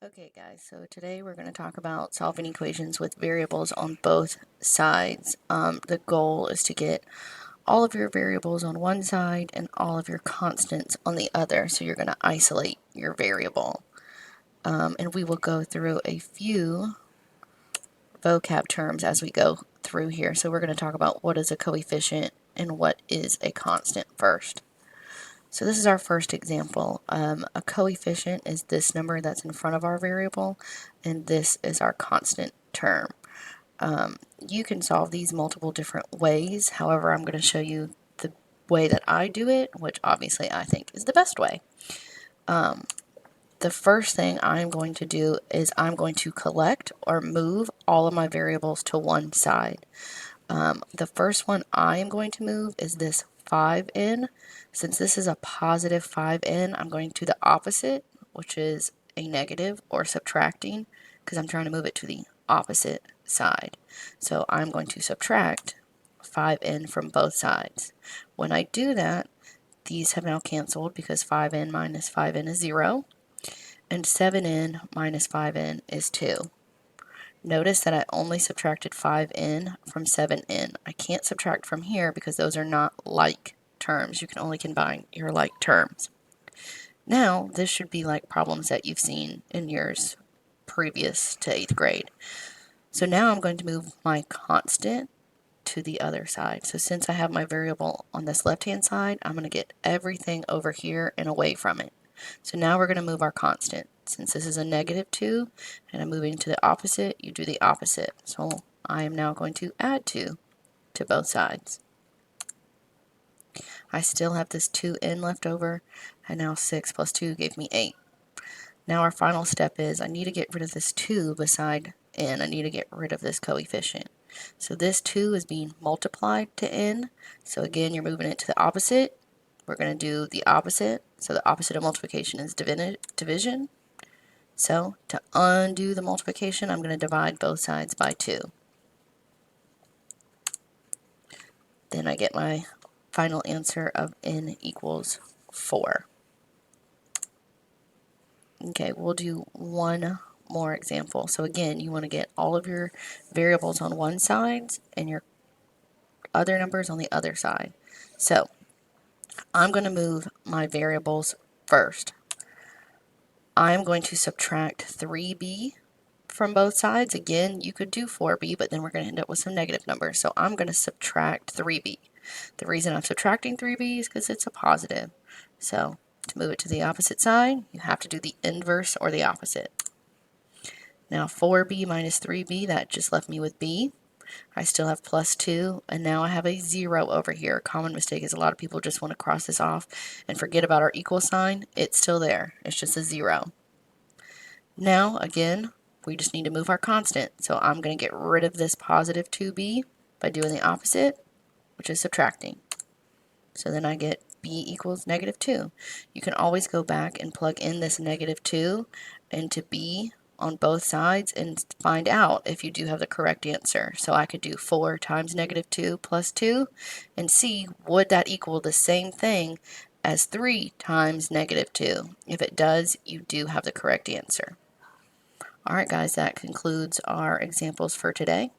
Okay guys, so today we're going to talk about solving equations with variables on both sides. The goal is to get all of your variables on one side and all of your constants on the other. So you're going to isolate your variable. And we will go through a few vocab terms as we go through here. So we're going to talk about what is a coefficient and what is a constant first. So this is our first example. A coefficient is this number that's in front of our variable, and this is our constant term. You can solve these multiple different ways. However, I'm going to show you the way that I do it, which obviously I think is the best way. The first thing I'm going to do is I'm going to collect or move all of my variables to one side. The first one I am going to move is this 5n. Since this is a positive 5n, I'm going to the opposite, which is a negative, or subtracting, because I'm trying to move it to the opposite side. So I'm going to subtract 5n from both sides. When I do that, these have now canceled because 5n minus 5n is 0, and 7n minus 5n is 2. Notice that I only subtracted 5n from 7n. I can't subtract from here because those are not like terms. You can only combine your like terms. Now, this should be like problems that you've seen in years previous to 8th grade. So now I'm going to move my constant to the other side. So since I have my variable on this left-hand side, I'm going to get everything over here and away from it. So now we're going to move our constant. Since this is a -2 and I'm moving to the opposite, you do the opposite. So I am now going to add 2 to both sides. I still have this 2n left over, and now 6 plus 2 gave me 8. Now our final step is I need to get rid of this 2 beside n. I need to get rid of this coefficient. So this 2 is being multiplied to n. So again, you're moving it to the opposite. We're going to do the opposite. So the opposite of multiplication is division. So to undo the multiplication, I'm going to divide both sides by 2. Then I get my final answer of n equals 4. Okay, we'll do one more example. So again, you want to get all of your variables on one side and your other numbers on the other side. So I'm going to move my variables first. I'm going to subtract 3b from both sides. Again, you could do 4b, but then we're going to end up with some negative numbers. So I'm going to subtract 3b. The reason I'm subtracting 3b is because it's a positive. So to move it to the opposite side, you have to do the inverse or the opposite. Now 4b minus 3b, that just left me with b. I still have plus 2, and now I have a 0 over here. A common mistake is a lot of people just want to cross this off and forget about our equal sign. It's still there. It's just a 0. Now, again, we just need to move our constant. So I'm going to get rid of this positive 2b by doing the opposite, which is subtracting. So then I get b equals -2. You can always go back and plug in this -2 into b on both sides and find out if you do have the correct answer. So I could do 4 times -2 plus 2 and see, would that equal the same thing as 3 times -2? If it does, you do have the correct answer. Alright guys, that concludes our examples for today.